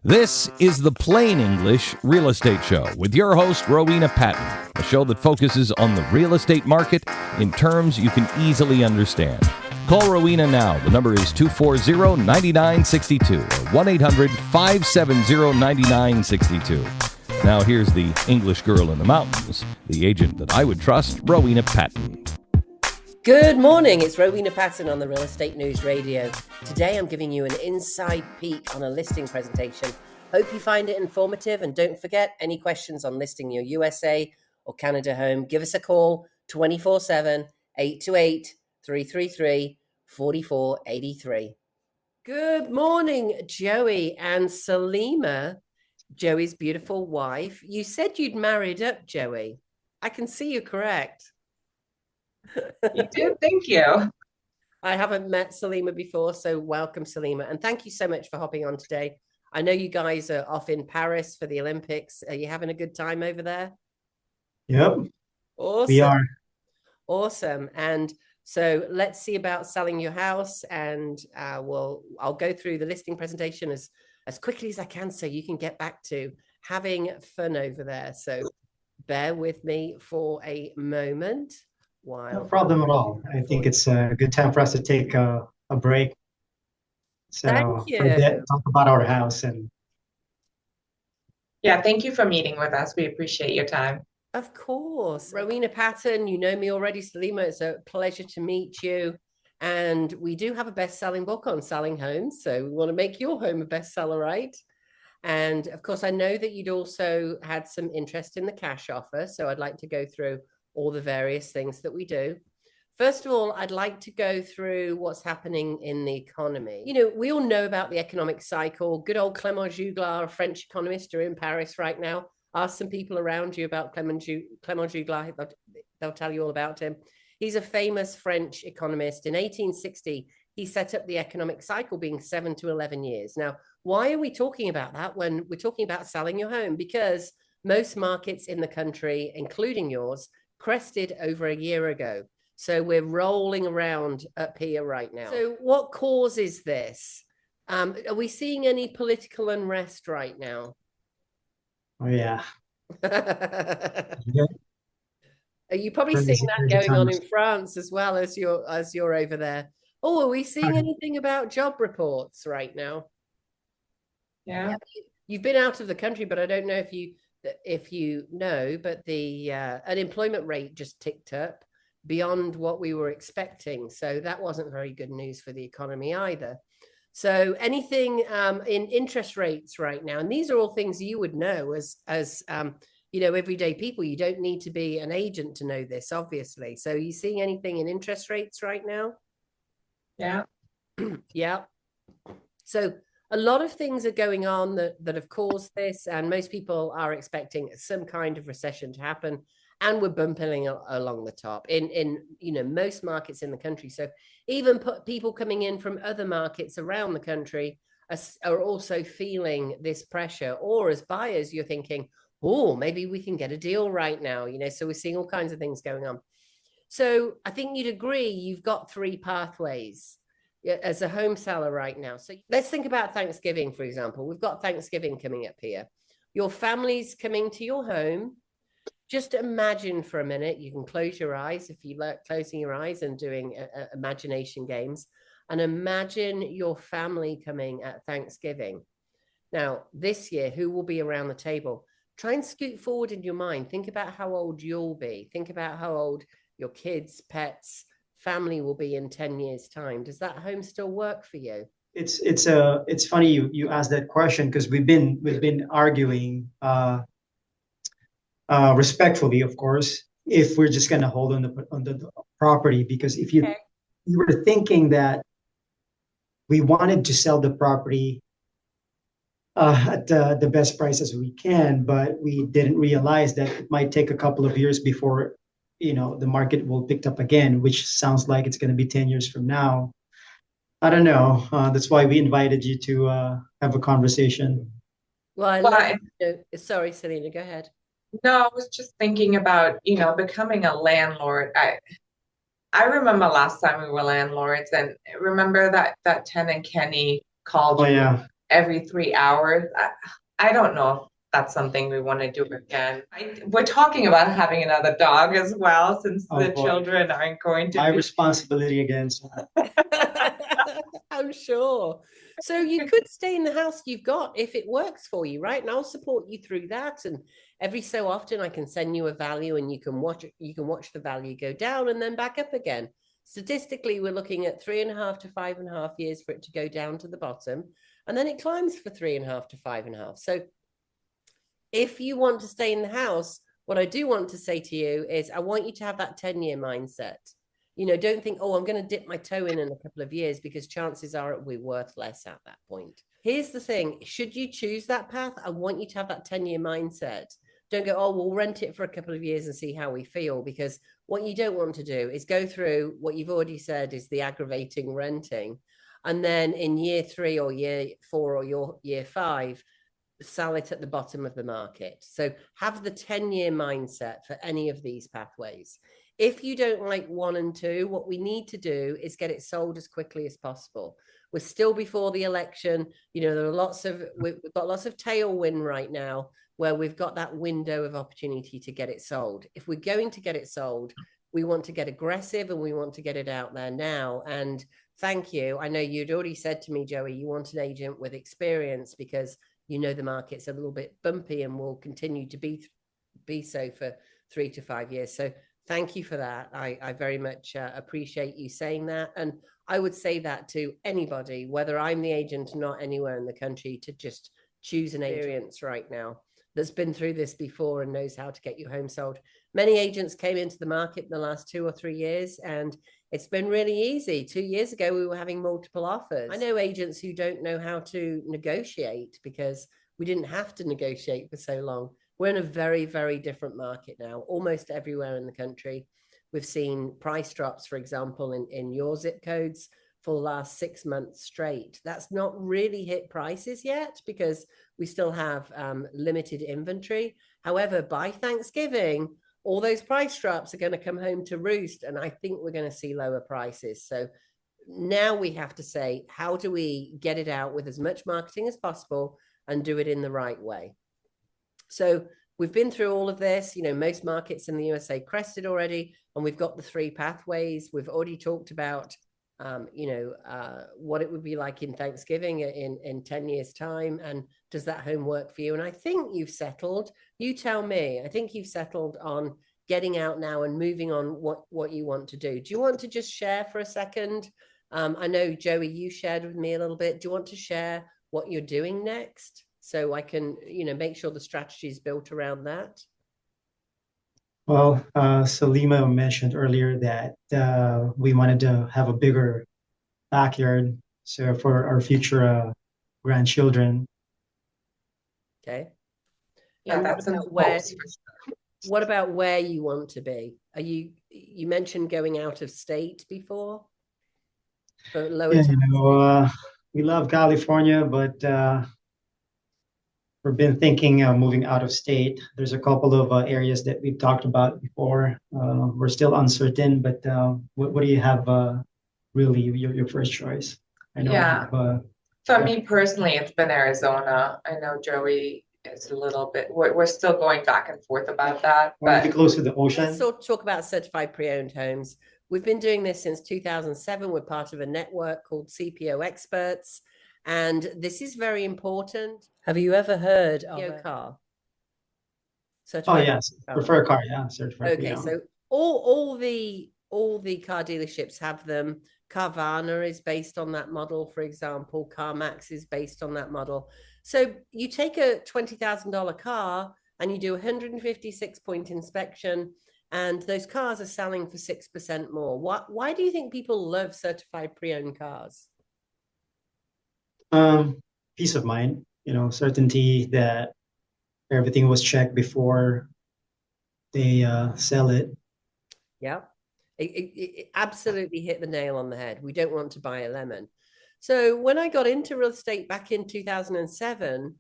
This is the Plain English Real Estate Show with your host, Rowena Patton, a show that focuses on the real estate market in terms you can easily understand. Call Rowena now. The number is 240-9962 or 1-800-570-9962. Now here's the English girl in the mountains, the agent that I would trust, Rowena Patton. Good morning, it's Rowena Patton on the Real Estate News Radio. Today I'm giving you an inside peek on a listing presentation. Hope you find it informative, and don't forget, any questions on listing your USA or Canada home, give us a call 24/7 828-333-4483. Good morning, Joey and Salima, Joey's beautiful wife. You said you'd married up, Joey. I can see you correct. You did, thank you. I haven't met Salima before, so welcome, Salima. And thank you so much for hopping on today. I know you guys are off in Paris for the Olympics. Are you having a good time over there? Yep. Awesome. We are. Awesome. And so let's see about selling your house. And I'll go through the listing presentation as quickly as I can so you can get back to having fun over there. So bear with me for a moment. No problem at all. I think it's a good time for us to take a break. So Thank you. Talk about our house. Yeah, thank you for meeting with us. We appreciate your time. Of course. Rowena Patton, you know me already, Salima. It's a pleasure to meet you. And we do have a best-selling book on selling homes. So we want to make your home a bestseller, right? And of course, I know that you'd also had some interest in the cash offer. So I'd like to go through all the various things that we do. First of all, I'd like to go through what's happening in the economy. You know, we all know about the economic cycle. Good old Clément Juglar, a French economist, are in Paris right now. Ask some people around you about Clément Juglar. They'll tell you all about him. He's a famous French economist. In 1860, he set up the economic cycle being 7 to 11 years. Now, why are we talking about that when we're talking about selling your home? Because most markets in the country, including yours, crested over a year ago. So we're rolling around up here right now. So what causes this? Are we seeing any political unrest right now? Oh, yeah. Are you probably seeing that going on in France as well as you're over there? Oh, are we seeing anything about job reports right now? Yeah. You've been out of the country, but I don't know if you know, but the unemployment rate just ticked up beyond what we were expecting. So that wasn't very good news for the economy either. So anything in interest rates right now, and these are all things you would know as you know, everyday people. You don't need to be an agent to know this, obviously. So are you seeing anything in interest rates right now? Yeah. Yeah. So a lot of things are going on that have caused this, and most people are expecting some kind of recession to happen, and we're bumping along the top in you know, most markets in the country. So even people coming in from other markets around the country are also feeling this pressure. Or as buyers, you're thinking, oh, maybe we can get a deal right now, you know. So we're seeing all kinds of things going on. So I think you'd agree you've got three pathways as a home seller right now. So let's think about Thanksgiving, for example. We've got Thanksgiving coming up here. Your family's coming to your home. Just imagine for a minute, you can close your eyes if you like closing your eyes and doing imagination games, and imagine your family coming at Thanksgiving. Now, this year, who will be around the table? Try and scoot forward in your mind. Think about how old you'll be. Think about how old your kids, pets, family will be in 10 years' time. Does that home still work for you? It's funny you asked that question, because we've been arguing respectfully, of course, if we're just going to hold on the property. Because if you were thinking that we wanted to sell the property at the best price as we can, but we didn't realize that it might take a couple of years before, you know, the market will pick up again, which sounds like it's going to be 10 years from now. I don't know. That's why we invited you to have a conversation. Well, sorry, Selena, go ahead. No, I was just thinking about, you know, becoming a landlord. I remember last time we were landlords, and remember that tenant Kenny called Oh, you yeah. every 3 hours. I don't know if that's something we want to do again. We're talking about having another dog as well, since Oh, the boy. children aren't going to My be. responsibility again. So I'm sure. So you could stay in the house you've got if it works for you, right? And I'll support you through that. And every so often I can send you a value and you can watch the value go down and then back up again. Statistically, we're looking at 3.5 to 5.5 years for it to go down to the bottom. And then it climbs for 3.5 to 5.5. So if you want to stay in the house, what I do want to say to you is I want you to have that 10-year mindset. Don't think, oh, I'm going to dip my toe in a couple of years, because chances are it will be worth less at that point. Here's the thing. Should you choose that path, I want you to have that 10-year mindset. Don't go, oh, we'll rent it for a couple of years and see how we feel, because what you don't want to do is go through what you've already said is the aggravating renting. And then in year 3 or year 4 or year 5, sell it at the bottom of the market. So have the 10-year mindset for any of these pathways. If you don't like 1 and 2, what we need to do is get it sold as quickly as possible. We're still before the election. We've got lots of tailwind right now, where we've got that window of opportunity to get it sold. If we're going to get it sold, we want to get aggressive and we want to get it out there now. And thank you. I know you'd already said to me, Joey, you want an agent with experience, because the market's a little bit bumpy and will continue to be so for 3 to 5 years. So thank you for that. I very much appreciate you saying that. And I would say that to anybody, whether I'm the agent or not, anywhere in the country, to just choose an agent right now that's been through this before and knows how to get your home sold. Many agents came into the market in the last 2 or 3 years, and it's been really easy. 2 years ago, we were having multiple offers. I know agents who don't know how to negotiate, because we didn't have to negotiate for so long. We're in a very, very different market now, almost everywhere in the country. We've seen price drops, for example, in your zip codes for the last 6 months straight. That's not really hit prices yet, because we still have limited inventory. However, by Thanksgiving, all those price drops are going to come home to roost, and I think we're going to see lower prices. So now we have to say, how do we get it out with as much marketing as possible and do it in the right way? So we've been through all of this. Most markets in the USA crested already, and we've got the 3 pathways. We've already talked about what it would be like in Thanksgiving in 10 years time, and does that home work for you? And I think you've settled, you tell me, I think you've settled on getting out now and moving on what you want to do. Do you want to just share for a second? I know, Joey, you shared with me a little bit. Do you want to share what you're doing next, so I can make sure the strategy is built around that? Well, Salima mentioned earlier that we wanted to have a bigger backyard, so for our future grandchildren. Okay. Yeah, And that's what about where you want to be? You mentioned going out of state before for lower taxes. We love California, but we've been thinking of moving out of state. There's a couple of areas that we've talked about before. We're still uncertain, but what do you have really your first choice? I know. For me personally, it's been Arizona. I know Joey is a little bit, we're still going back and forth about that. But be close to the ocean. Let's sort of talk about certified pre-owned homes. We've been doing this since 2007. We're part of a network called CPO Experts. And this is very important. Have you ever heard of a car? Certified yes, prefer a car, yeah. Certified. Okay, so all the car dealerships have them. Carvana is based on that model, for example. CarMax is based on that model. So you take a $20,000 car and you do a 156-point inspection, and those cars are selling for 6% more. Why do you think people love certified pre-owned cars? Peace of mind, certainty that everything was checked before they sell it. Yeah, it absolutely hit the nail on the head. We don't want to buy a lemon. So when I got into real estate back in 2007,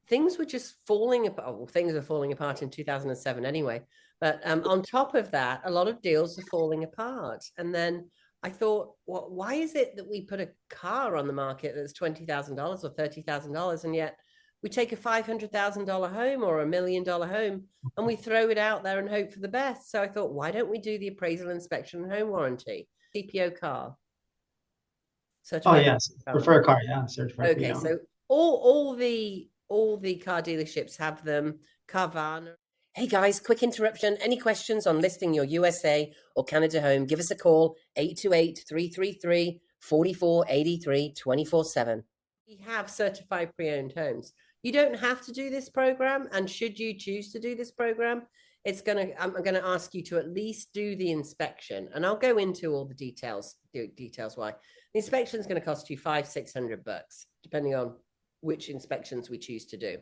things were just falling apart. Well, things were falling apart in 2007 anyway. But on top of that, a lot of deals are falling apart. And then I thought, well, why is it that we put a car on the market that's $20,000 or $30,000, and yet we take a $500,000 home or $1 million home and we throw it out there and hope for the best? So I thought, why don't we do the appraisal, inspection, and home warranty? CPO car. Oh yes, prefer a car. Yeah, certified. Okay, so all the car dealerships have them. Carvana. Hey guys, quick interruption. Any questions on listing your USA or Canada home? Give us a call, 828-333-4483, 24/7. We have certified pre-owned homes. You don't have to do this program, and should you choose to do this program, I'm gonna ask you to at least do the inspection, and I'll go into all the details why. The inspection is going to cost you $500-600, depending on which inspections we choose to do.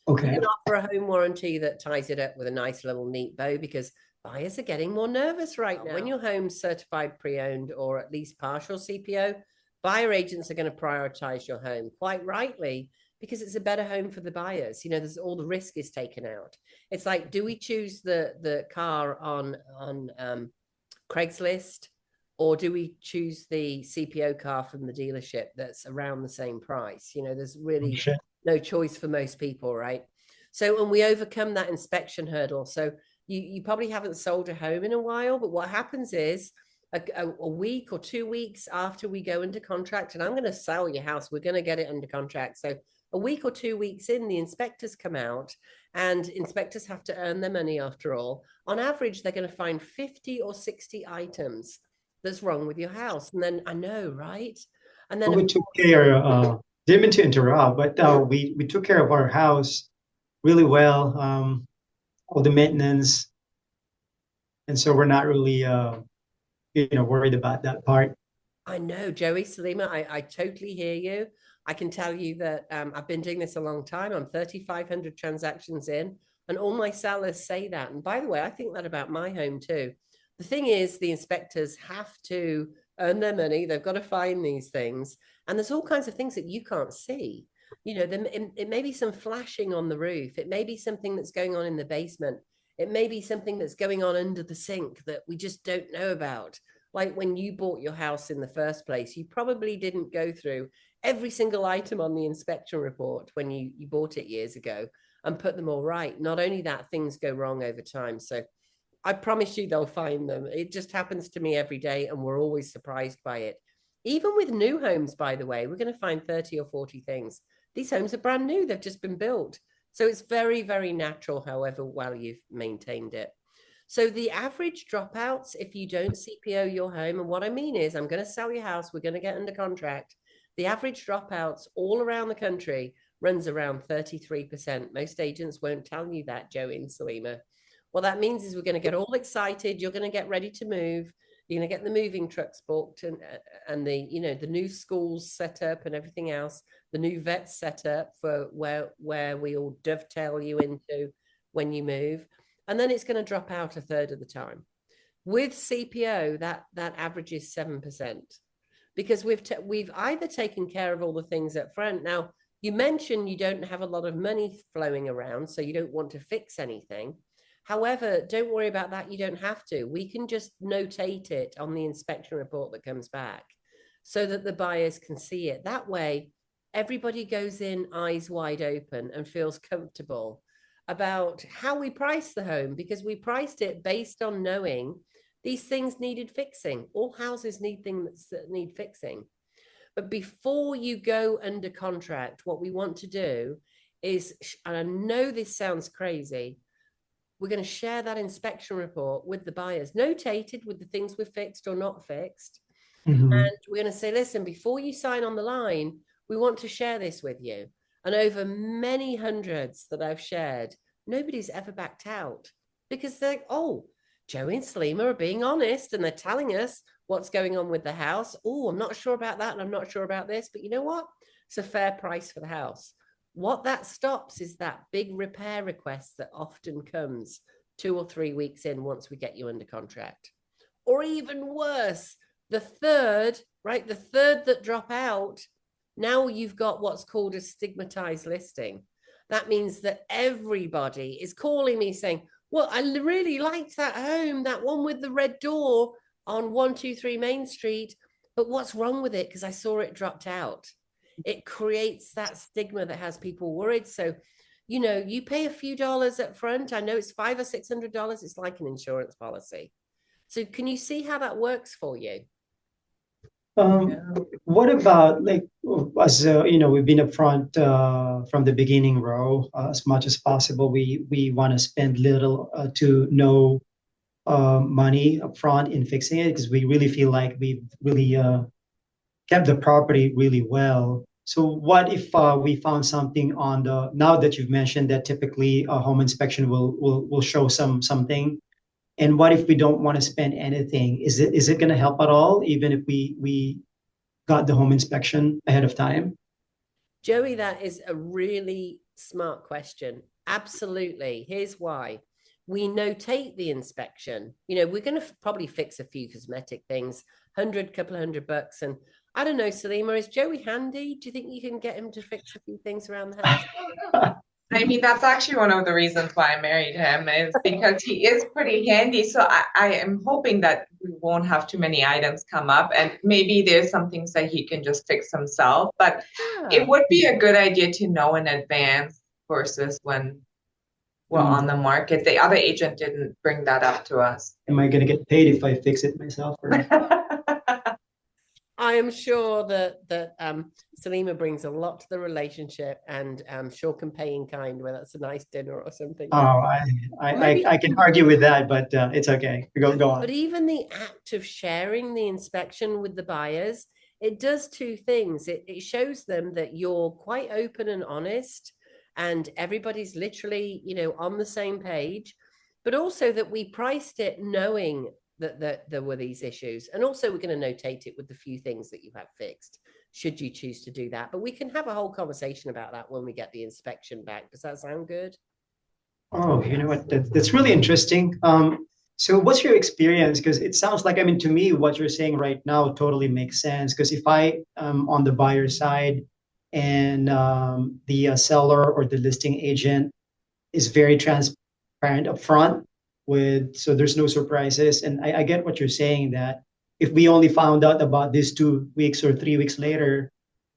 Okay. We can offer a home warranty that ties it up with a nice little neat bow, because buyers are getting more nervous right now. When your home's certified pre-owned or at least partial CPO, buyer agents are going to prioritize your home, quite rightly, because it's a better home for the buyers. You know, there's all the risk is taken out. It's like, do we choose the car on Craigslist, or do we choose the CPO car from the dealership that's around the same price? You know, there's really no choice for most people, right? So, and we overcome that inspection hurdle. So you probably haven't sold a home in a while, but what happens is a week or 2 weeks after we go into contract, and I'm going to sell your house, we're going to get it under contract. So a week or 2 weeks in, the inspectors come out, and inspectors have to earn their money after all. On average, they're going to find 50 or 60 items that's wrong with your house. And then, I know, right? And then we took care, didn't mean to interrupt, but we took care of our house really well, all the maintenance. And so we're not really, worried about that part. I know, Joey, Salima, I totally hear you. I can tell you that I've been doing this a long time. I'm 3,500 transactions in, and all my sellers say that. And by the way, I think that about my home too. The thing is, the inspectors have to earn their money. They've got to find these things. And there's all kinds of things that you can't see. You know, it may be some flashing on the roof. It may be something that's going on in the basement. It may be something that's going on under the sink that we just don't know about. Like when you bought your house in the first place, you probably didn't go through every single item on the inspection report when you bought it years ago and put them all right. Not only that, things go wrong over time. So I promise you they'll find them. It just happens to me every day, and we're always surprised by it. Even with new homes, by the way, we're going to find 30 or 40 things. These homes are brand new. They've just been built. So it's very, very natural, however well you've maintained it. So the average dropouts, if you don't CPO your home, and what I mean is, I'm going to sell your house, we're going to get under contract. The average dropouts all around the country runs around 33%. Most agents won't tell you that, Joey and Salima. What that means is we're going to get all excited. You're going to get ready to move. You're going to get the moving trucks booked and the new schools set up and everything else. The new vets set up for where we all dovetail you into when you move. And then it's going to drop out a third of the time. With CPO, that average is 7%, because we've either taken care of all the things up front. Now, you mentioned you don't have a lot of money flowing around, so you don't want to fix anything. However, don't worry about that. You don't have to. We can just notate it on the inspection report that comes back so that the buyers can see it. That way, everybody goes in eyes wide open and feels comfortable about how we price the home, because we priced it based on knowing these things needed fixing. All houses need things that need fixing. But before you go under contract, what we want to do is, and I know this sounds crazy, we're going to share that inspection report with the buyers, notated with the things we've fixed or not fixed. Mm-hmm. And we're going to say, listen, before you sign on the line, we want to share this with you. And over many hundreds that I've shared, nobody's ever backed out, because they're like, oh, Joey and Salima are being honest and they're telling us what's going on with the house. Oh, I'm not sure about that and I'm not sure about this, but you know what? It's a fair price for the house. What that stops is that big repair request that often comes 2 or 3 weeks in once we get you under contract. Or even worse, the third that drop out, now you've got what's called a stigmatized listing. That means that everybody is calling me saying, well, I really liked that home, that one with the red door, on 123 Main Street. But what's wrong with it? Because I saw it dropped out. It creates that stigma that has people worried. So, you pay a few dollars up front. I know it's $500 or $600. It's like an insurance policy. So can you see how that works for you? Um, what about like as we've been upfront from the beginning, row as much as possible. We want to spend little to no money upfront in fixing it because we really feel like we've really kept the property really well. So what if we found something on the now that you've mentioned that typically a home inspection will show something. And what if we don't want to spend anything? Is it going to help at all, even if we got the home inspection ahead of time? Joey, that is a really smart question. Absolutely. Here's why. We notate the inspection. We're going to probably fix a few cosmetic things, couple of $100. And I don't know, Salima, is Joey handy? Do you think you can get him to fix a few things around the house? I mean, that's actually one of the reasons why I married him is because he is pretty handy. So I am hoping that we won't have too many items come up, and maybe there's some things that he can just fix himself. But it would be a good idea to know in advance versus when we're on the market. The other agent didn't bring that up to us. Am I going to get paid if I fix it myself? Or... I am sure that Salima brings a lot to the relationship, and I'm sure can pay in kind, whether that's a nice dinner or something. Oh, I can argue with that, but it's okay. Go on. But even the act of sharing the inspection with the buyers, it does two things. It shows them that you're quite open and honest, and everybody's literally, on the same page, but also that we priced it knowing that there were these issues. And also we're going to notate it with the few things that you have fixed, should you choose to do that. But we can have a whole conversation about that when we get the inspection back. Does that sound good? Oh, you know what? That's really interesting. So what's your experience? Because it sounds like, to me, what you're saying right now totally makes sense. Because if I am on the buyer side and the seller or the listing agent is very transparent upfront, so there's no surprises. And I get what you're saying, that if we only found out about this 2 weeks or 3 weeks later,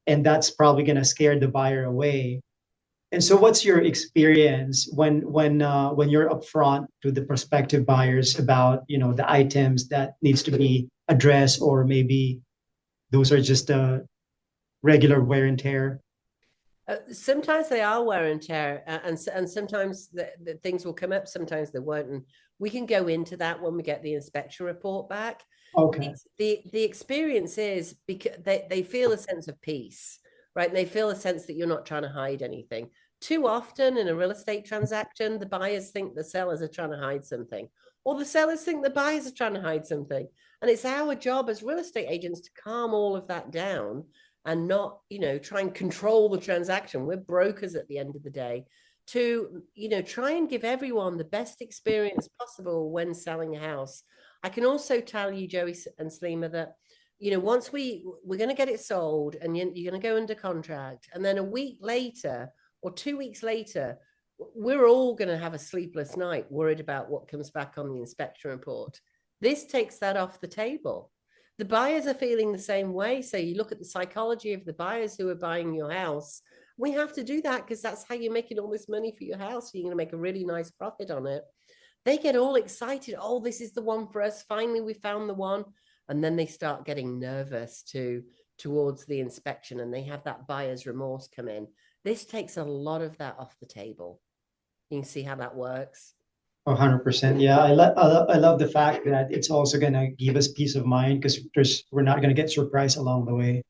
and that's probably going to scare the buyer away. And so what's your experience when you're upfront to the prospective buyers about, the items that needs to be addressed, or maybe those are just regular wear and tear? Sometimes they are wear and tear, and sometimes the things will come up, sometimes they won't. And we can go into that when we get the inspection report back. Okay. The experience is because they feel a sense of peace, right? And they feel a sense that you're not trying to hide anything. Too often in a real estate transaction, the buyers think the sellers are trying to hide something, or the sellers think the buyers are trying to hide something. And it's our job as real estate agents to calm all of that down and not, try and control the transaction. We're brokers at the end of the day, to, try and give everyone the best experience possible when selling a house. I can also tell you, Joey and Salima, that, once we're going to get it sold and you're going to go under contract, and then a week later or 2 weeks later, we're all going to have a sleepless night worried about what comes back on the inspection report. This takes that off the table. The buyers are feeling the same way. So you look at the psychology of the buyers who are buying your house. We have to do that because that's how you're making all this money for your house. You're going to make a really nice profit on it. They get all excited. Oh, this is the one for us. Finally, we found the one. And then they start getting nervous towards the inspection, and they have that buyer's remorse come in. This takes a lot of that off the table. You can see how that works. 100%. Yeah, I love the fact that it's also going to give us peace of mind, because we're not going to get surprised along the way.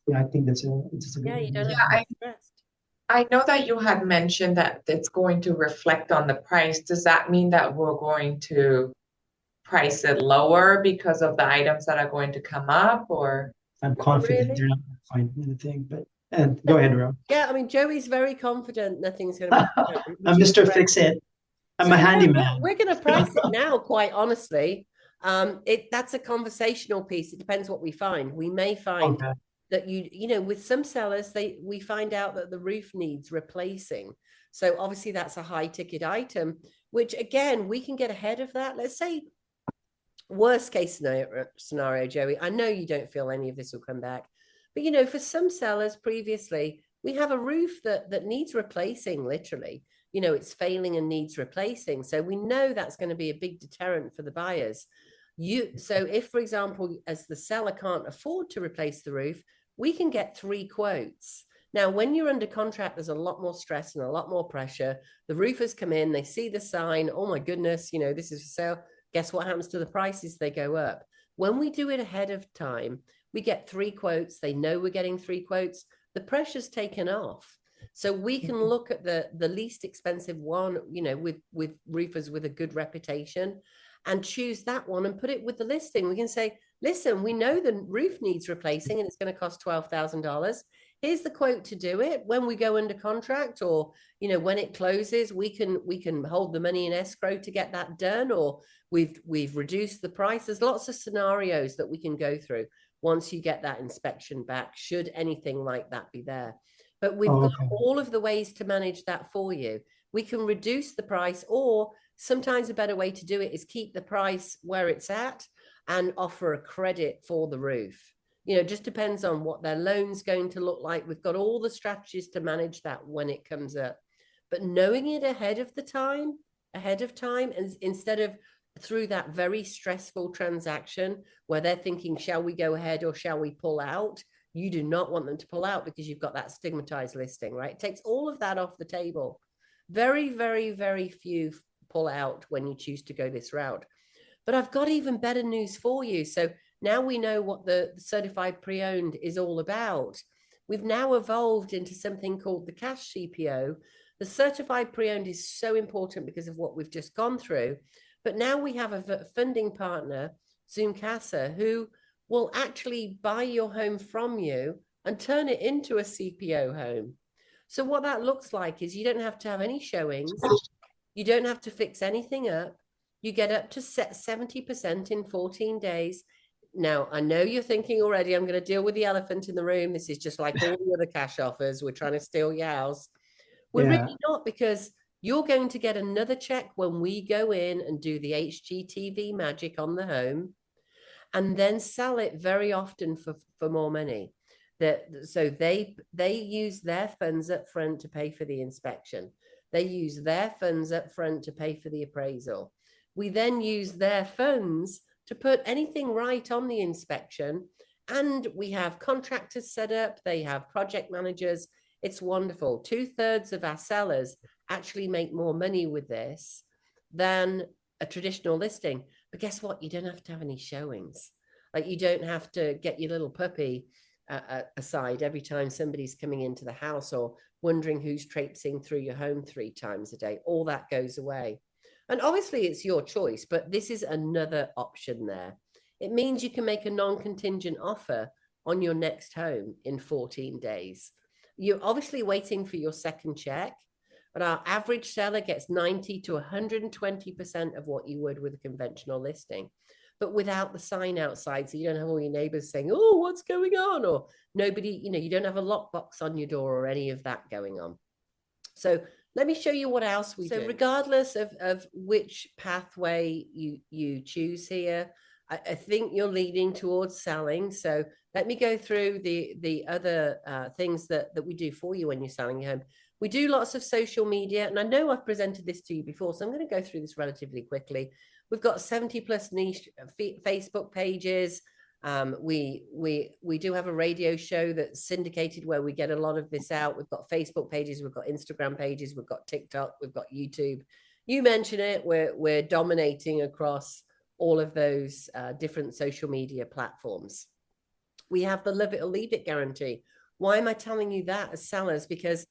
Yeah, I think that's a good Yeah, you don't Yeah, have to be stressed. I know that you had mentioned that it's going to reflect on the price. Does that mean that we're going to price it lower because of the items that are going to come up, or? I'm confident they're not going to find anything, but and go ahead, Rob. Yeah, Joey's very confident nothing's going to be done. I'm Mr. Fix It. I'm a handyman. We're going to price it now, quite honestly. That's a conversational piece. It depends what we find. We may find that with some sellers, we find out that the roof needs replacing. So obviously that's a high ticket item, which again, we can get ahead of that. Let's say Worst case scenario, Joey, I know you don't feel any of this will come back, but you know, for some sellers previously, we have a roof that needs replacing, literally. You know, it's failing and needs replacing. So we know that's going to be a big deterrent for the buyers. So if, for example, as the seller can't afford to replace the roof, we can get 3 quotes. Now, when you're under contract, there's a lot more stress and a lot more pressure. The roofers come in, they see the sign, oh my goodness, you know, this is for sale. Guess what happens to the prices? They go up. When we do it ahead of time, we get 3 quotes. They know we're getting 3 quotes. The pressure's taken off. So we can look at the least expensive one, you know, with roofers with a good reputation, and choose that one and put it with the listing. We can say, listen, we know the roof needs replacing and it's going to cost $12,000. Here's the quote to do it. When we go under contract, or you know, when it closes, we can hold the money in escrow to get that done, or we've reduced the price. There's lots of scenarios that we can go through once you get that inspection back, should anything like that be there. But we've got all of the ways to manage that for you. We can reduce the price, or sometimes a better way to do it is keep the price where it's at and offer a credit for the roof. You know, just depends on what their loan's going to look like. We've got all the strategies to manage that when it comes up. But knowing it ahead of time, and instead of through that very stressful transaction where they're thinking, shall we go ahead or shall we pull out? You do not want them to pull out because you've got that stigmatized listing, right? It takes all of that off the table. Very, very, very few pull out when you choose to go this route. But I've got even better news for you. So now we know what the certified pre-owned is all about. We've now evolved into something called the Cash CPO. The certified pre-owned is so important because of what we've just gone through. But now we have a funding partner, Zoom Casa, who will actually buy your home from you and turn it into a CPO home. So what that looks like is you don't have to have any showings. You don't have to fix anything up. You get up to 70% in 14 days. Now, I know you're thinking already, I'm going to deal with the elephant in the room. This is just like all the other cash offers. We're trying to steal your house. We're really not, because you're going to get another check when we go in and do the HGTV magic on the home, and then sell it very often for more money. So they use their funds up front to pay for the inspection. They use their funds up front to pay for the appraisal. We then use their funds to put anything right on the inspection. And we have contractors set up. They have project managers. It's wonderful. 2/3 of our sellers actually make more money with this than a traditional listing. But guess what? You don't have to have any showings. Like, you don't have to get your little puppy aside every time somebody's coming into the house or wondering who's traipsing through your home 3 times a day. All that goes away. And obviously it's your choice, but this is another option there. It means you can make a non-contingent offer on your next home in 14 days. You're obviously waiting for your second check, but our average seller gets 90 to 120% of what you would with a conventional listing, but without the sign outside. So you don't have all your neighbors saying, oh, what's going on? Or nobody, you know, you don't have a lockbox on your door or any of that going on. So let me show you what else we do. So regardless of which pathway you choose here, I think you're leaning towards selling. So let me go through the other things that we do for you when you're selling your home. We do lots of social media, and I know I've presented this to you before, so I'm going to go through this relatively quickly. We've got 70 plus niche Facebook pages. We do have a radio show that's syndicated where we get a lot of this out. We've got Facebook pages, we've got Instagram pages, we've got TikTok, we've got YouTube. You mention it, we're dominating across all of those different social media platforms. We have the love it or leave it guarantee. Why am I telling you that as sellers? Because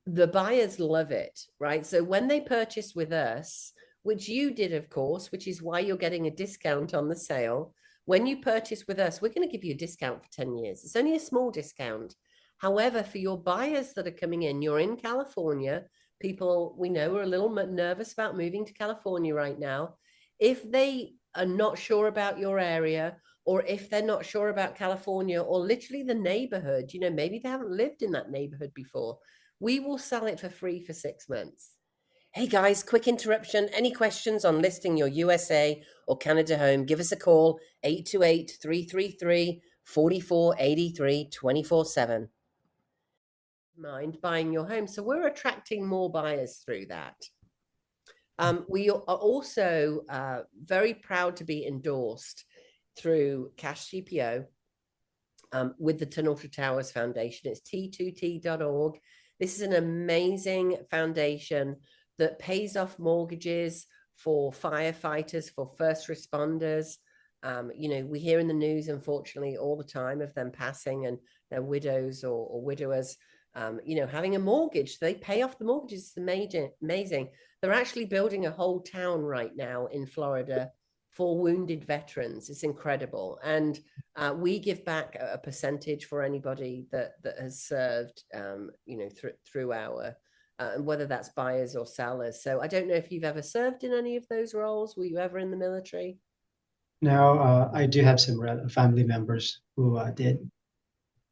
the buyers love it, right? So when they purchase with us, which you did, of course, which is why you're getting a discount on the sale. When you purchase with us, we're going to give you a discount for 10 years. It's only a small discount. However, for your buyers that are coming in, you're in California. People we know are a little nervous about moving to California right now. If they are not sure about your area, or if they're not sure about California, or literally the neighborhood, you know, maybe they haven't lived in that neighborhood before, we will sell it for free for 6 months. Hey guys, quick interruption. Any questions on listing your USA or Canada home? Give us a call, 828-333-4483, 24/7. Mind buying your home. So we're attracting more buyers through that. We are also very proud to be endorsed through Cash CPO with the Tunnel Towers Foundation. It's t2t.org. This is an amazing foundation that pays off mortgages for firefighters, for first responders. We hear in the news, unfortunately, all the time of them passing and their widows or widowers, having a mortgage. They pay off the mortgages. It's amazing. They're actually building a whole town right now in Florida for wounded veterans. It's incredible. And we give back a percentage for anybody that has served, through our, whether that's buyers or sellers. So I don't know if you've ever served in any of those roles. Were you ever in the military? No, I do have some family members who did.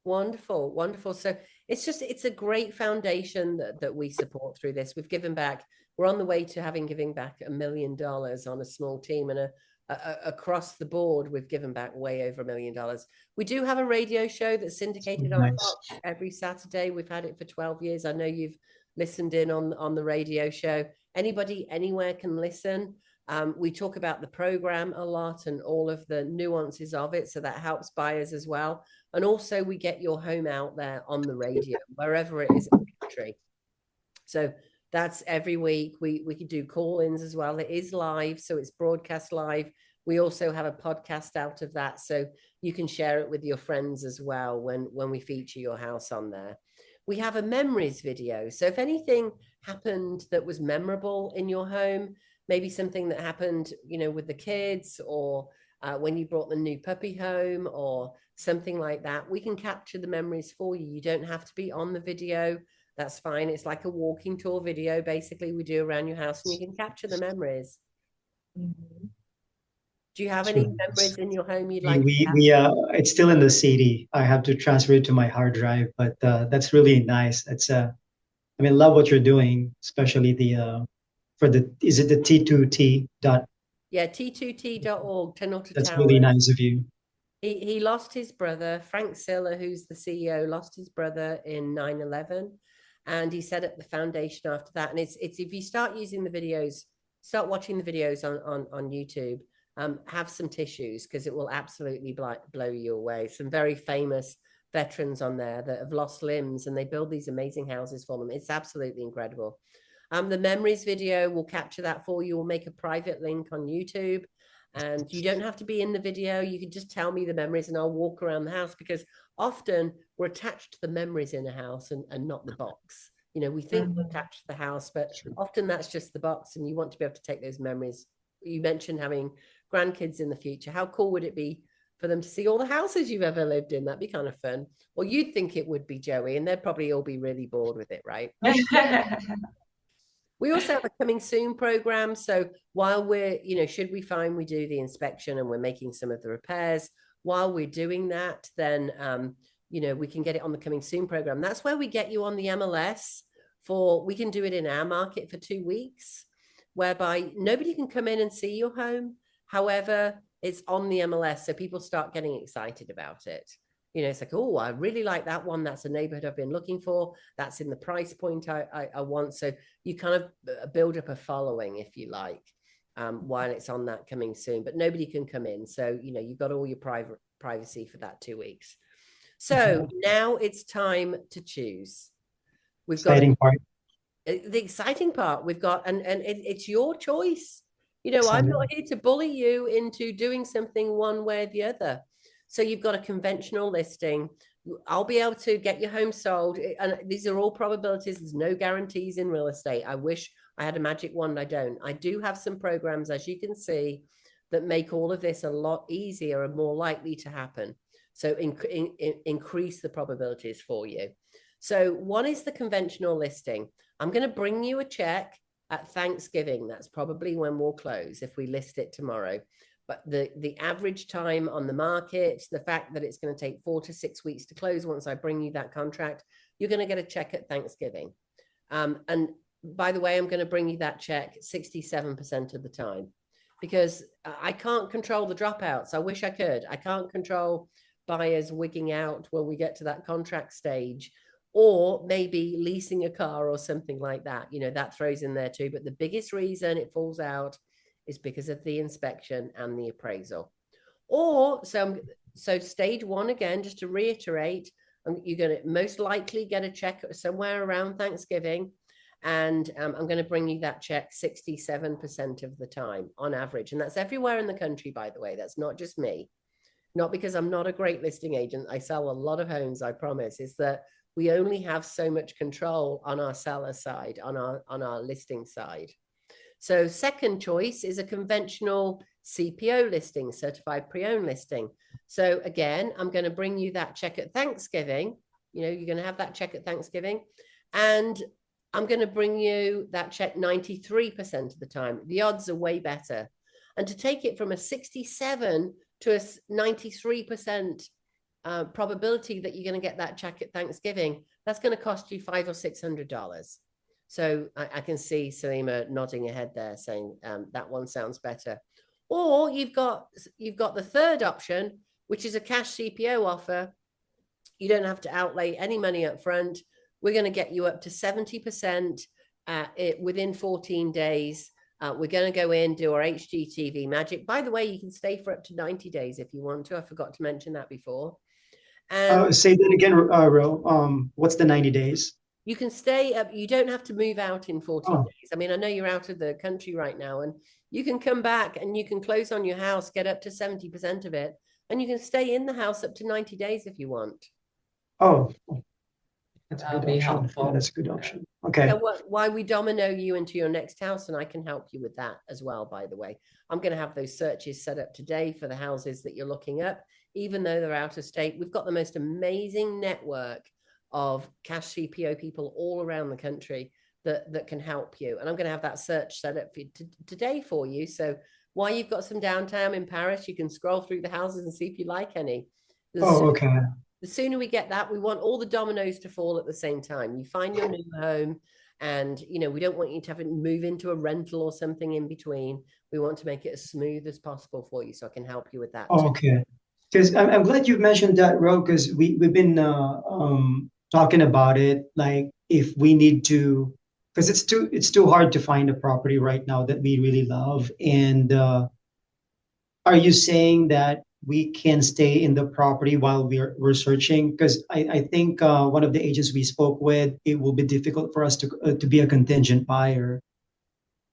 Wonderful, wonderful. So it's a great foundation that we support through this. We've given back, we're on the way to giving back $1 million on a small team, and across the board, we've given back way over $1 million. We do have a radio show that's syndicated on Fox every Saturday. We've had it for 12 years. I know you've listened in on the radio show. Anybody anywhere can listen. We talk about the program a lot and all of the nuances of it, so that helps buyers as well. And also we get your home out there on the radio, wherever it is in the country. So that's every week. We could do call-ins as well. It is live, so it's broadcast live. We also have a podcast out of that, so you can share it with your friends as well when we feature your house on there. We have a memories video. So if anything happened that was memorable in your home, maybe something that happened, with the kids, or when you brought the new puppy home, or something like that, we can capture the memories for you. You don't have to be on the video. That's fine. It's like a walking tour video, basically, we do around your house, and you can capture the memories. Mm-hmm. Do you have any memories in your home you'd like to it's still in the CD. I have to transfer it to my hard drive, but that's really nice. That's love what you're doing, especially is it the T2T dot? Yeah, t2t.org, Tunnel to That's Towers. really nice of you. He lost his brother, Frank Siller, who's the CEO, lost his brother in 9/11, and he set up the foundation after that. And it's if you start using the videos, start watching the videos on YouTube, have some tissues, because it will absolutely blow you away. Some very famous veterans on there that have lost limbs, and they build these amazing houses for them. It's absolutely incredible. The memories video will capture that for you. We'll make a private link on YouTube, and you don't have to be in the video. You can just tell me the memories and I'll walk around the house, because often we're attached to the memories in a house and not the box. We think we're attached to the house, but often that's just the box, and you want to be able to take those memories. You mentioned having grandkids in the future. How cool would it be for them to see all the houses you've ever lived in? That'd be kind of fun. Well, you'd think it would be, Joey, and they'd probably all be really bored with it, right? We also have a coming soon program. So while we're, should we find we do the inspection and we're making some of the repairs, while we're doing that, then, we can get it on the coming soon program. That's where we get you on the MLS we can do it in our market for 2 weeks, whereby nobody can come in and see your home. However, it's on the MLS. So people start getting excited about it. It's like, oh, I really like that one. That's a neighborhood I've been looking for. That's in the price point I want. So you kind of build up a following, if you like, while it's on that coming soon. But nobody can come in. So, you've got all your privacy for that 2 weeks. So now it's time to choose. We've got the exciting part. We've got, and it's your choice. I'm not here to bully you into doing something one way or the other. So you've got a conventional listing. I'll be able to get your home sold. And these are all probabilities. There's no guarantees in real estate. I wish I had a magic wand. I don't. I do have some programs, as you can see, that make all of this a lot easier and more likely to happen. So increase the probabilities for you. So one is the conventional listing. I'm going to bring you a check at Thanksgiving. That's probably when we'll close if we list it tomorrow. But the average time on the market, the fact that it's going to take 4 to 6 weeks to close once I bring you that contract, you're going to get a check at Thanksgiving. And by the way, I'm going to bring you that check 67% of the time, because I can't control the dropouts. I wish I could. I can't control buyers wigging out when we get to that contract stage, or maybe leasing a car or something like that. You know, that throws in there too. But the biggest reason it falls out is because of the inspection and the appraisal. Or so stage one, again, just to reiterate, you're going to most likely get a check somewhere around Thanksgiving. And I'm going to bring you that check 67% of the time on average. And that's everywhere in the country, by the way. That's not just me. Not because I'm not a great listing agent. I sell a lot of homes, I promise. Is that we only have so much control on our seller side, on our listing side. So second choice is a conventional CPO listing, certified pre-owned listing. So again, I'm going to bring you that check at Thanksgiving. You know, you're going to have that check at Thanksgiving. And I'm going to bring you that check 93% of the time. The odds are way better. And to take it from a 67 to a 93% probability that you're going to get that check at Thanksgiving, that's going to cost you $500 or $600. So I can see Salima nodding her head there, saying that one sounds better. Or you've got the third option, which is a cash CPO offer. You don't have to outlay any money up front. We're going to get you up to 70% within 14 days. We're going to go in, do our HGTV magic. By the way, you can stay for up to 90 days if you want to. I forgot to mention that before. And say that again, Ro. What's the 90 days? You can stay up. You don't have to move out in 14 days. I mean, I know you're out of the country right now, and you can come back and you can close on your house, get up to 70% of it, and you can stay in the house up to 90 days if you want. Oh, that'll be helpful. Yeah, that's a good option. Okay. So why we domino you into your next house, and I can help you with that as well, by the way. I'm going to have those searches set up today for the houses that you're looking up, even though they're out of state. We've got the most amazing network of cash CPO people all around the country that can help you. And I'm going to have that search set up for you today for you. So while you've got some downtime in Paris, you can scroll through the houses and see if you like any. Okay. The sooner we get that, we want all the dominoes to fall at the same time. You find your new home, and you know, we don't want you to have to move into a rental or something in between. We want to make it as smooth as possible for you, so I can help you with that. Okay. Because I'm glad you've mentioned that, Ro, because we've been talking about it, like if we need to, because it's too hard to find a property right now that we really love. And are you saying that we can stay in the property while we're searching? Because I think one of the agents we spoke with, it will be difficult for us to be a contingent buyer,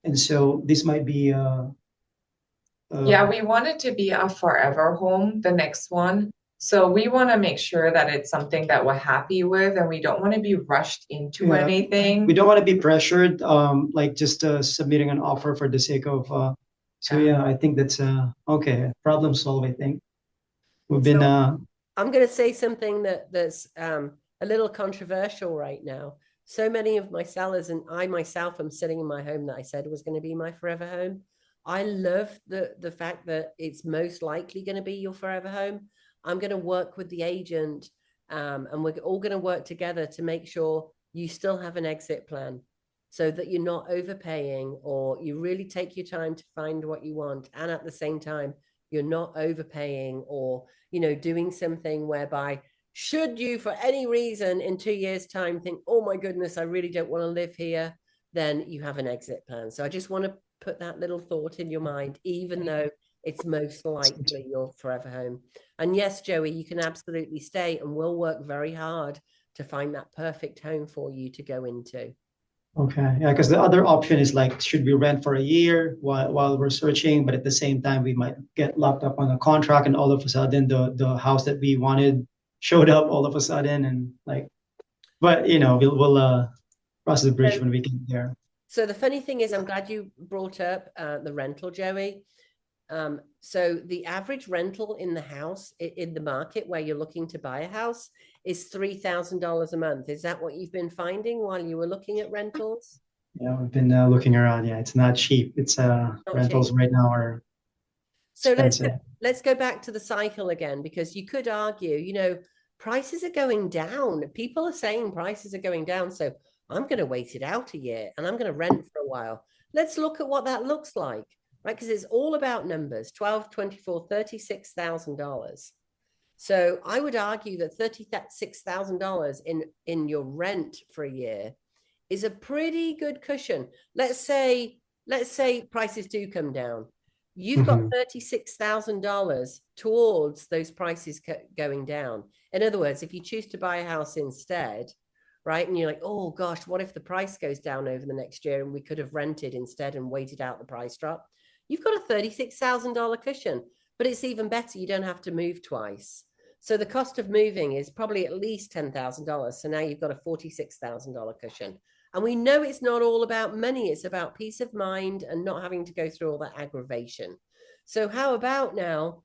and so this might be yeah, we want it to be a forever home, the next one. So we want to make sure that it's something that we're happy with, and we don't want to be rushed into anything. We don't want to be pressured, like just submitting an offer for the sake of. So yeah, I think that's okay. Problem solved, I think. We've been. I'm going to say something that's a little controversial right now. So many of my sellers, and I myself am sitting in my home that I said was going to be my forever home. I love the fact that it's most likely going to be your forever home. I'm going to work with the agent, and we're all going to work together to make sure you still have an exit plan, so that you're not overpaying, or you really take your time to find what you want, and at the same time you're not overpaying, or you know, doing something whereby, should you for any reason in 2 years' time think, oh my goodness, I really don't want to live here, then you have an exit plan. So I just want to put that little thought in your mind, even though it's most likely your forever home. And yes, Joey, you can absolutely stay, and we'll work very hard to find that perfect home for you to go into. Okay, yeah, because the other option is like, should we rent for a year while we're searching, but at the same time we might get locked up on a contract, and all of a sudden the house that we wanted showed up all of a sudden, and like, but you know, we'll cross the bridge when we get there. So the funny thing is, I'm glad you brought up the rental, Joey. So the average rental in the house, in the market where you're looking to buy a house, is $3,000 a month. Is that what you've been finding while you were looking at rentals? Yeah, we've been looking around. Yeah, it's not cheap. It's rentals cheap right now are expensive. So let's go back to the cycle again, because you could argue, you know, prices are going down. People are saying prices are going down. So I'm going to wait it out a year and I'm going to rent for a while. Let's look at what that looks like, right? Because it's all about numbers, 12, 24, $36,000. So I would argue that $36,000 in your rent for a year is a pretty good cushion. Let's say prices do come down. You've got $36,000 towards those prices going down. In other words, if you choose to buy a house instead, right, and you're like, oh gosh, what if the price goes down over the next year and we could have rented instead and waited out the price drop? You've got a $36,000 cushion, but it's even better. You don't have to move twice. So the cost of moving is probably at least $10,000. So now you've got a $46,000 cushion. And we know it's not all about money. It's about peace of mind and not having to go through all that aggravation. So how about now?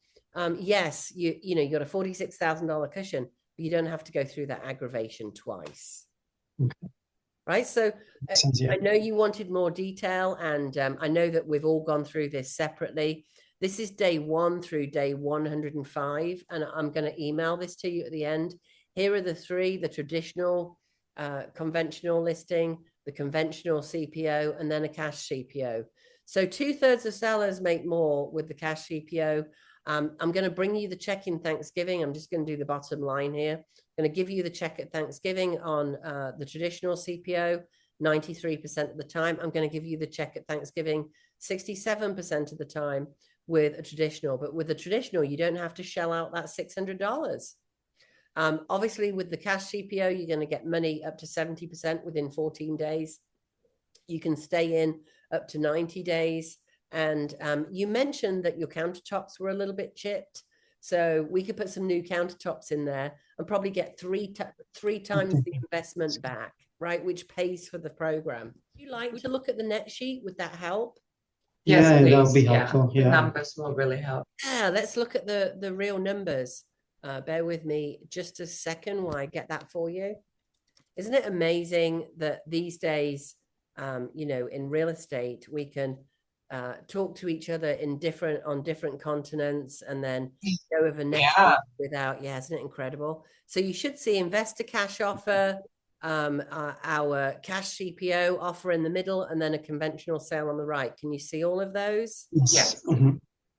Yes, you got a $46,000 cushion, but you don't have to go through that aggravation twice. Okay. Right. So yeah. I know you wanted more detail, and I know that we've all gone through this separately. This is day 1 through day 105, and I'm going to email this to you at the end. Here are the 3, the traditional, conventional listing, the conventional CPO, and then a cash CPO. So 2/3 of sellers make more with the cash CPO. I'm going to bring you the check in Thanksgiving. I'm just going to do the bottom line here. I'm going to give you the check at Thanksgiving on the traditional CPO 93% of the time. I'm going to give you the check at Thanksgiving 67% of the time with a traditional. But with a traditional, you don't have to shell out that $600. Obviously, with the cash CPO, you're going to get money up to 70% within 14 days. You can stay in up to 90 days. And you mentioned that your countertops were a little bit chipped. So we could put some new countertops in there and probably get three times the investment back, right? Which pays for the program. Would you like to look at the net sheet? Would that help? Yes, Yeah, please. that would be helpful. The Yeah. numbers will really help. Yeah, let's look at the real numbers. Bear with me just a second while I get that for you. Isn't it amazing that these days, in real estate, we can talk to each other on different continents and then go over next without, isn't it incredible? So you should see investor cash offer, our cash CPO offer in the middle, and then a conventional sale on the right. Can you see all of those? Yes.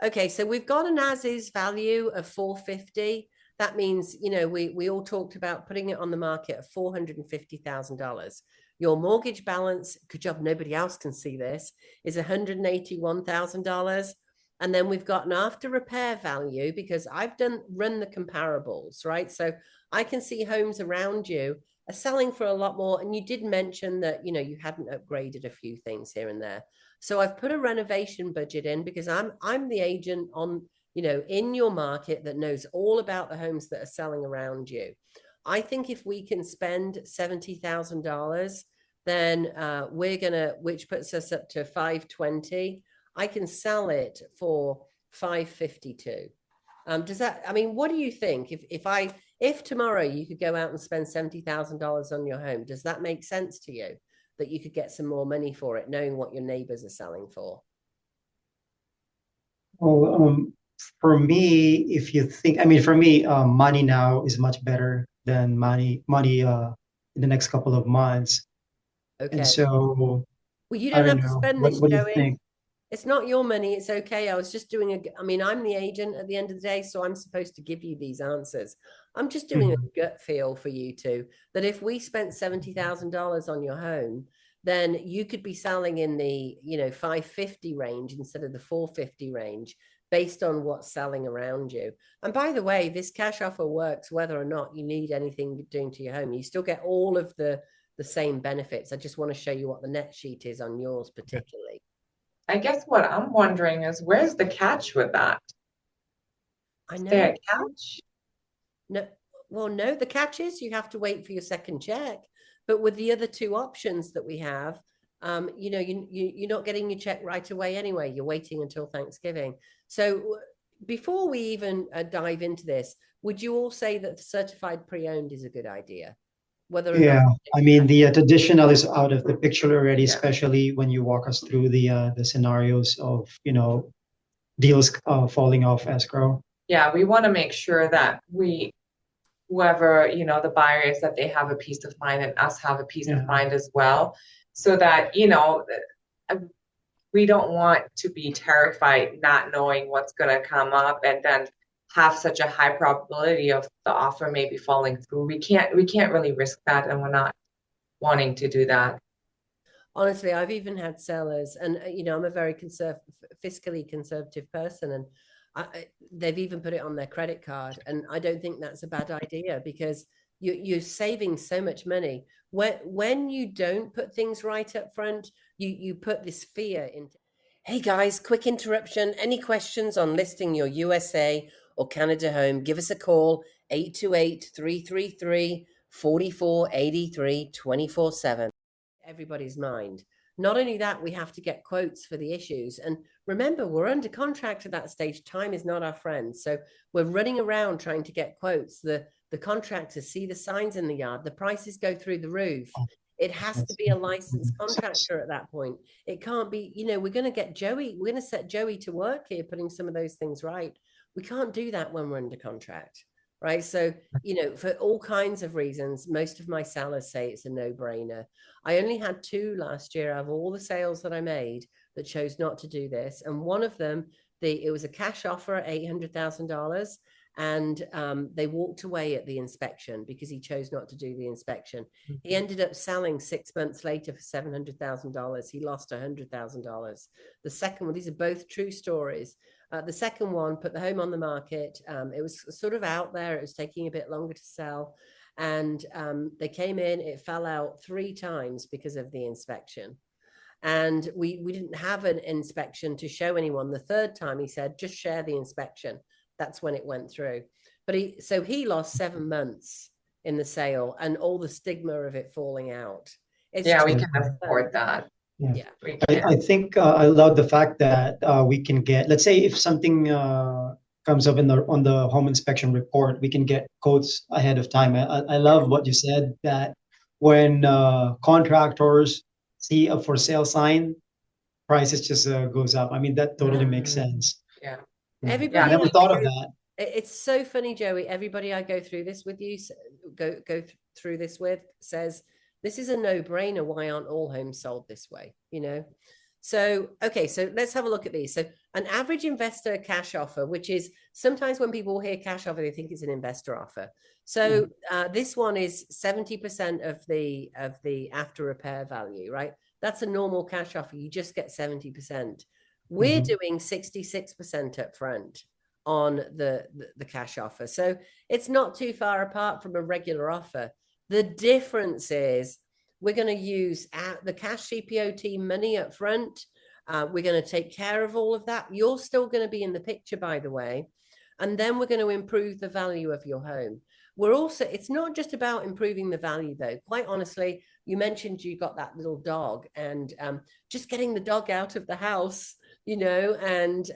Okay, so we've got an as-is value of $450. That means, we all talked about putting it on the market at $450,000. Your mortgage balance, good job, nobody else can see this, is $181,000. And then we've got an after repair value, because I've run the comparables, right? So I can see homes around you are selling for a lot more. And you did mention that, you hadn't upgraded a few things here and there. So I've put a renovation budget in because I'm the agent on, in your market that knows all about the homes that are selling around you. I think if we can spend $70,000, then which puts us up to $520. I can sell it for $552. What do you think? If tomorrow you could go out and spend $70,000 on your home, does that make sense to you? That you could get some more money for it, knowing what your neighbors are selling for? Well, for me, if you think, for me, money now is much better than money in the next couple of months. Okay. And so, well, you don't have to spend this, what do you Joey. think? It's not your money. It's okay. I was just doing I'm the agent at the end of the day, so I'm supposed to give you these answers. I'm just doing a gut feel for you two, that if we spent $70,000 on your home, then you could be selling in the, $550 range instead of the $450 range, based on what's selling around you. And by the way, this cash offer works whether or not you need anything doing to your home. You still get all of the same benefits. I just want to show you what the net sheet is on yours particularly. I guess what I'm wondering is, where's the catch with that? I know. Is there a catch? No, well, no, the catch is you have to wait for your second check. But with the other 2 options that we have, you're not getting your check right away anyway. You're waiting until Thanksgiving. So before we even dive into this, would you all say that certified pre-owned is a good idea? Whether or not the traditional is out of the picture already, especially when you walk us through the scenarios of, deals falling off escrow. Yeah, we want to make sure that we whoever, you know, the buyer is, that they have a peace of mind and us have a peace Yeah. of mind as well. So that, you know, we don't want to be terrified not knowing what's going to come up and then have such a high probability of the offer maybe falling through. We can't really risk that, and we're not wanting to do that. Honestly, I've even had sellers, and I'm a very fiscally conservative person, and they've even put it on their credit card, and I don't think that's a bad idea, because you're saving so much money. When you don't put things right up front, you put this fear into. Hey guys, quick interruption. Any questions on listing your USA or Canada home? Give us a call, 828-333-4483, 24/7. Everybody's mind. Not only that, we have to get quotes for the issues. And remember, we're under contract at that stage. Time is not our friend. So we're running around trying to get quotes. The contractors see the signs in the yard. The prices go through the roof. It has to be a licensed contractor at that point. It can't be, we're going to get Joey. We're going to set Joey to work here, putting some of those things right. We can't do that when we're under contract. Right. So, for all kinds of reasons, most of my sellers say it's a no-brainer. I only had 2 last year out of all the sales that I made that chose not to do this. And one of them, it was a cash offer at $800,000. And they walked away at the inspection because he chose not to do the inspection. He ended up selling 6 months later for $700,000. He lost $100,000. The second one, these are both true stories. The second one put the home on the market. It was sort of out there. It was taking a bit longer to sell. And they came in, it fell out 3 times because of the inspection. And we didn't have an inspection to show anyone. The third time he said, just share the inspection. That's when it went through. But he lost 7 months in the sale and all the stigma of it falling out. We can afford that. Yeah. I think I love the fact that we can get, let's say if something comes up on the home inspection report, we can get quotes ahead of time. I love what you said, that when contractors see a for sale sign, prices just goes up. I mean, that totally makes sense. Yeah. Everybody, I never thought of that. It's so funny, Joey. Everybody I go through this with through this with says, this is a no-brainer. Why aren't all homes sold this way? So, okay, so let's have a look at these. So an average investor cash offer, which is sometimes when people hear cash offer, they think it's an investor offer. So this one is 70% of the after repair value, right? That's a normal cash offer. You just get 70%. We're doing 66% up front on the cash offer. So it's not too far apart from a regular offer. The difference is we're going to use the Cash CPO team money up front. We're going to take care of all of that. You're still going to be in the picture, by the way. And then we're going to improve the value of your home. It's not just about improving the value, though. Quite honestly, you mentioned you got that little dog, and just getting the dog out of the house, and,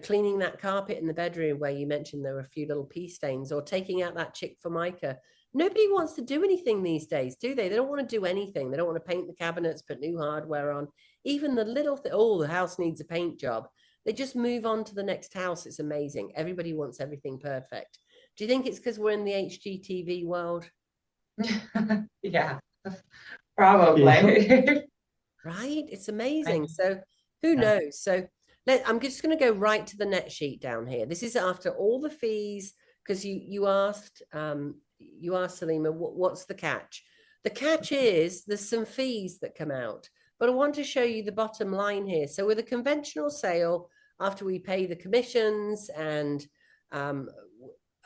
cleaning that carpet in the bedroom where you mentioned there were a few little pee stains, or taking out that chick formica. Nobody wants to do anything these days, do they? They don't want to do anything. They don't want to paint the cabinets, put new hardware on. Even the little the house needs a paint job. They just move on to the next house. It's amazing. Everybody wants everything perfect. Do you think it's because we're in the HGTV world? Yeah, probably. Yeah. Right? It's amazing. So who knows? So I'm just going to go right to the net sheet down here. This is after all the fees, because you asked Salima, what's the catch? The catch is there's some fees that come out, but I want to show you the bottom line here. So with a conventional sale, after we pay the commissions and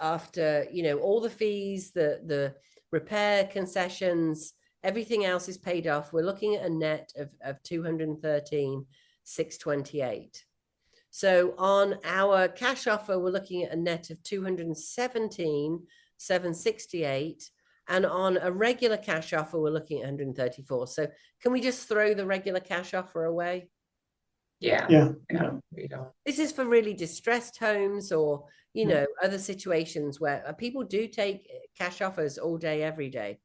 after all the fees, the repair concessions, everything else is paid off, we're looking at a net of 213,628. So on our cash offer, we're looking at a net of 217,768. And on a regular cash offer, we're looking at 134. So can we just throw the regular cash offer away? Yeah. This is for really distressed homes, or, other situations where people do take cash offers all day, every day.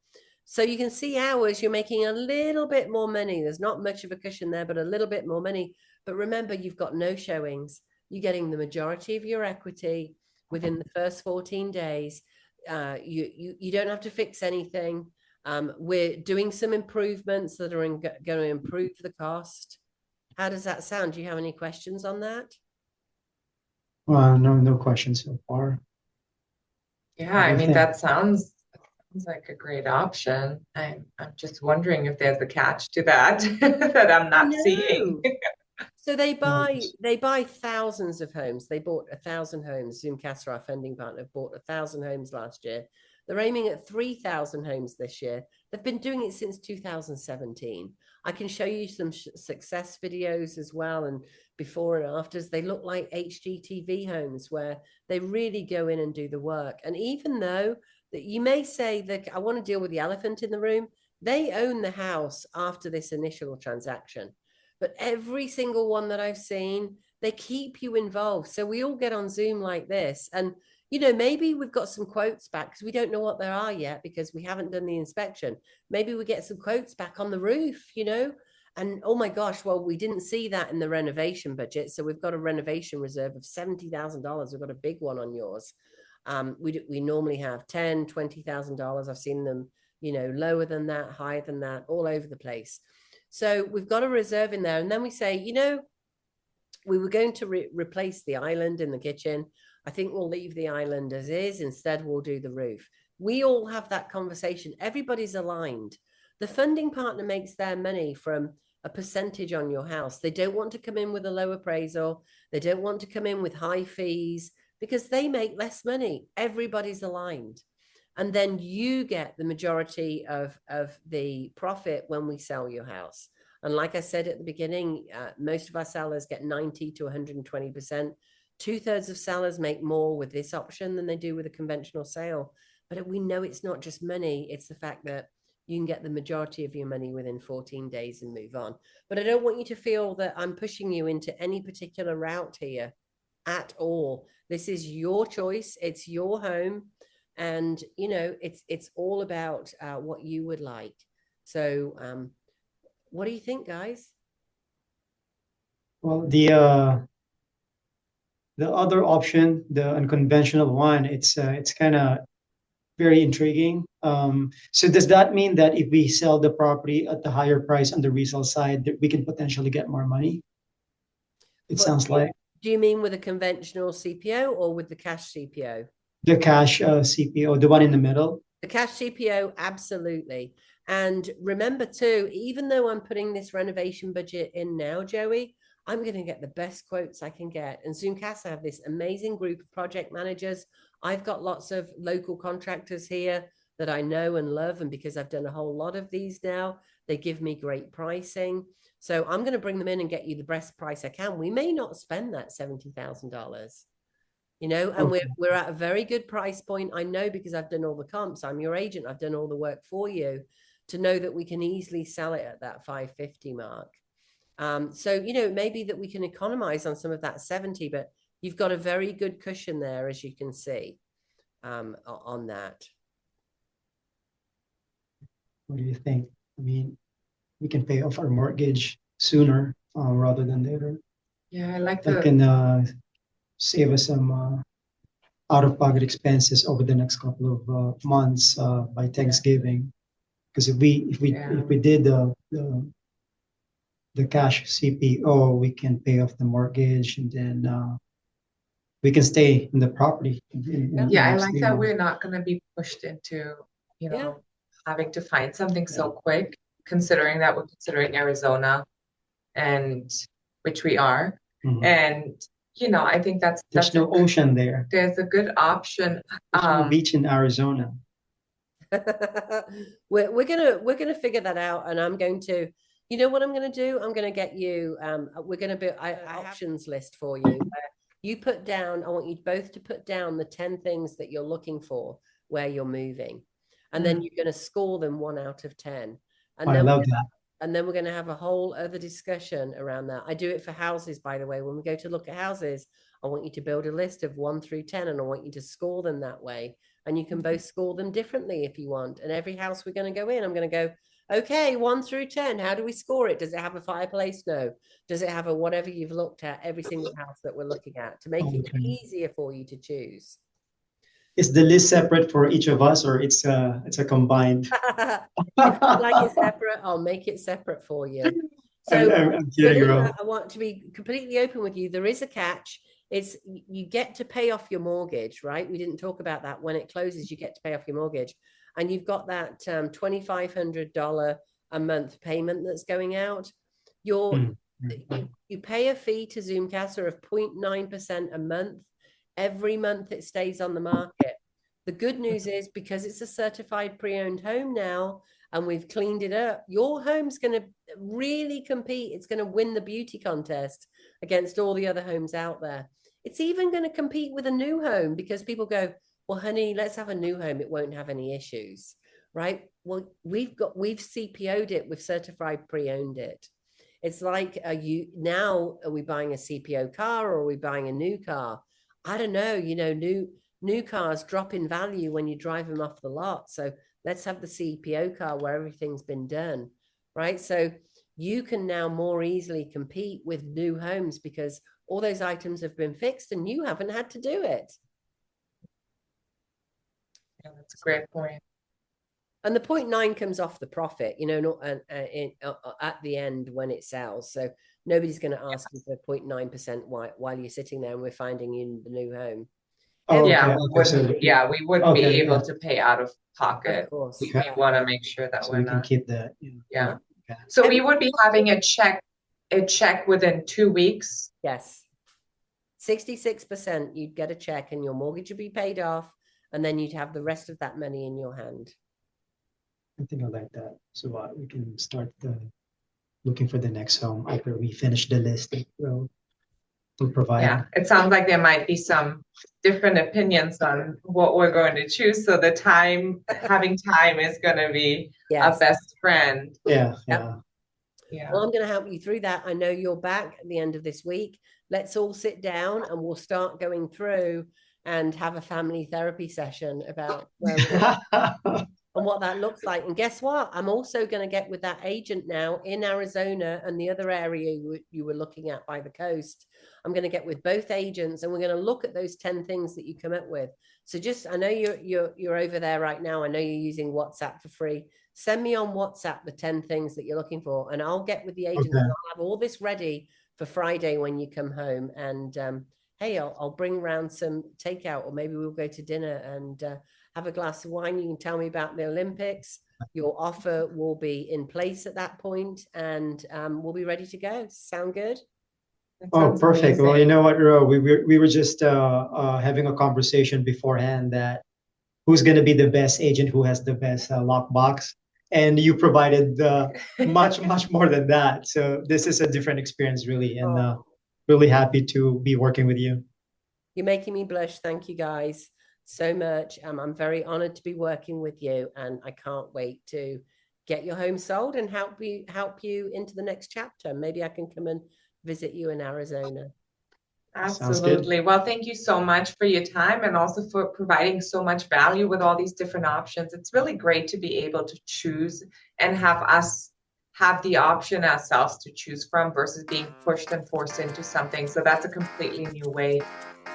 So you can see ours, you're making a little bit more money. There's not much of a cushion there, but a little bit more money. But remember, you've got no showings. You're getting the majority of your equity within the first 14 days. You don't have to fix anything. We're doing some improvements that are going to improve the cost. How does that sound? Do you have any questions on that? No questions so far. Yeah, I mean, that sounds like a great option. I'm just wondering if there's a catch to that that I'm not seeing. So they buy thousands of homes. They bought 1,000 homes. Zoom Casa, our funding partner, bought 1,000 homes last year. They're aiming at 3,000 homes this year. They've been doing it since 2017. I can show you some success videos as well, and before and afters. They look like HGTV homes where they really go in and do the work. And even though that you may say that I want to deal with the elephant in the room, they own the house after this initial transaction. But every single one that I've seen, they keep you involved. So we all get on Zoom like this. And, you know, maybe we've got some quotes back because we don't know what there are yet because we haven't done the inspection. Maybe we get some quotes back on the roof, you know, and oh my gosh, well, we didn't see that in the renovation budget. So we've got a renovation reserve of $70,000. We've got a big one on yours. We normally have $10,000, $20,000. I've seen them, you know, lower than that, higher than that, all over the place. So we've got a reserve in there. And then we say, you know, we were going to replace the island in the kitchen. I think we'll leave the island as is. Instead, we'll do the roof. We all have that conversation. Everybody's aligned. The funding partner makes their money from a percentage on your house. They don't want to come in with a low appraisal. They don't want to come in with high fees because they make less money. Everybody's aligned. And then you get the majority of the profit when we sell your house. And like I said at the beginning, most of our sellers get 90 to 120%. 2/3 of sellers make more with this option than they do with a conventional sale. But we know it's not just money. It's the fact that you can get the majority of your money within 14 days and move on. But I don't want you to feel that I'm pushing you into any particular route here at all. This is your choice. It's your home. And, you know, it's all about what you would like. So what do you think, guys? Well, the other option, the unconventional one, it's kind of very intriguing. So does that mean that if we sell the property at the higher price on the resale side, that we can potentially get more money? It sounds like. Do you mean with a conventional CPO or with the cash CPO? The cash CPO, the one in the middle? The cash CPO, absolutely. And remember too, even though I'm putting this renovation budget in now, Joey, I'm going to get the best quotes I can get. And Zoom Casa have this amazing group of project managers. I've got lots of local contractors here that I know and love. And because I've done a whole lot of these now, they give me great pricing. So I'm going to bring them in and get you the best price I can. We may not spend that $70,000. You know, and we're at a very good price point. I know because I've done all the comps. I'm your agent. I've done all the work for you to know that we can easily sell it at that 550 mark. So, you know, maybe that we can economize on some of that 70, but you've got a very good cushion there, as you can see, on that. What do you think? I mean, we can pay off our mortgage sooner rather than later. Yeah, I like that can save us some out-of-pocket expenses over the next couple of months by Thanksgiving. Because if we did the cash CPO, we can pay off the mortgage and then we can stay in the property. I like that we're not going to be pushed into, you know, having to find something so quick, considering that we're considering Arizona, and which we are. Mm-hmm. And you know, I think there's no ocean there. There's a good option. There's no beach in Arizona. we're gonna figure that out, and I'm going to, you know what I'm gonna do? I'm gonna get you. We're gonna build an options list for you. You put down. I want you both to put down the 10 things that you're looking for where you're moving, and then you're gonna score them 1 out of 10. And I love that. And then we're going to have a whole other discussion around that. I do it for houses, by the way. When we go to look at houses, I want you to build a list of 1 through 10, and I want you to score them that way. And you can both score them differently if you want. And every house we're going to go in, I'm going to go, okay, 1 through 10, how do we score it? Does it have a fireplace? No. Does it have a whatever you've looked at, every single house that we're looking at, to make it easier for you to choose? Is the list separate for each of us, or it's a combined? If you'd like it separate, I'll make it separate for you. So, I'm kidding, Salima, Ro. I want to be completely open with you. There is a catch. It's you get to pay off your mortgage, right? We didn't talk about that. When it closes, you get to pay off your mortgage, and you've got that $2,500 a month payment that's going out. You pay a fee to Zoom Casa of 0.9% a month. Every month it stays on the market. The good news is, because it's a certified pre-owned home now, and we've cleaned it up, your home's going to really compete. It's going to win the beauty contest against all the other homes out there. It's even going to compete with a new home, because people go, well, honey, let's have a new home. It won't have any issues, right? Well, we've CPO'd it. We've certified pre-owned it. It's like, are we buying a CPO car, or are we buying a new car? I don't know. New cars drop in value when you drive them off the lot. So let's have the CPO car where everything's been done, right? So you can now more easily compete with new homes, because all those items have been fixed and you haven't had to do it. Yeah, that's a great point. And the 0.9 comes off the profit, not at the end when it sells. So nobody's going to ask you for 0.9% while you're sitting there and we're finding you the new home. Oh, Yeah, okay. we wouldn't be able to pay out of pocket. Of course. We want to make sure that So we're we can not. keep that. Yeah. Okay. So we would be having a check within 2 weeks. Yes. 66%, you'd get a check and your mortgage would be paid off, and then you'd have the rest of that money in your hand. I think I like that. So we can start looking for the next home after we finish the list that we'll provide. Yeah, it sounds like there might be some different opinions on what we're going to choose. So having time is going to be our best friend. Yeah. Well, I'm going to help you through that. I know you're back at the end of this week. Let's all sit down and we'll start going through and have a family therapy session about where we're and what that looks like. And guess what? I'm also going to get with that agent now in Arizona and the other area you were looking at by the coast. I'm going to get with both agents and we're going to look at those 10 things that you come up with. So I know you're over there right now. I know you're using WhatsApp for free. Send me on WhatsApp the 10 things that you're looking for, and I'll get with the agent. Okay. And I'll have all this ready for Friday when you come home. And hey, I'll bring around some takeout, or maybe we'll go to dinner and have a glass of wine. You can tell me about the Olympics. Your offer will be in place at that point, and we'll be ready to go. Sound good? Oh, perfect. Amazing. Well, you know what, Ro, we were just having a conversation beforehand that who's going to be the best agent, who has the best lockbox, and you provided much more than that. So this is a different experience, really, and really happy to be working with you. You're making me blush. Thank you, guys, so much. I'm very honored to be working with you, and I can't wait to get your home sold and help you into the next chapter. Maybe I can come and visit you in Arizona. Absolutely. Well, thank you so much for your time, and also for providing so much value with all these different options. It's really great to be able to choose and have us have the option ourselves to choose from, versus being pushed and forced into something. So that's a completely new way.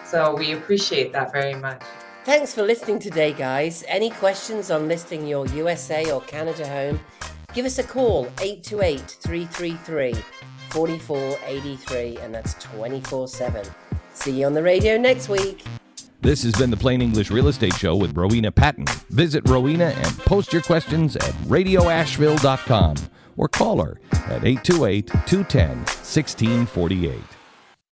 So we appreciate that very much. Thanks for listening today, guys. Any questions on listing your USA or Canada home? Give us a call, 828-333-4483, and that's 24/7. See you on the radio next week. This has been the Plain English Real Estate Show with Rowena Patton. Visit Rowena and post your questions at radioasheville.com or call her at 828-210-1648.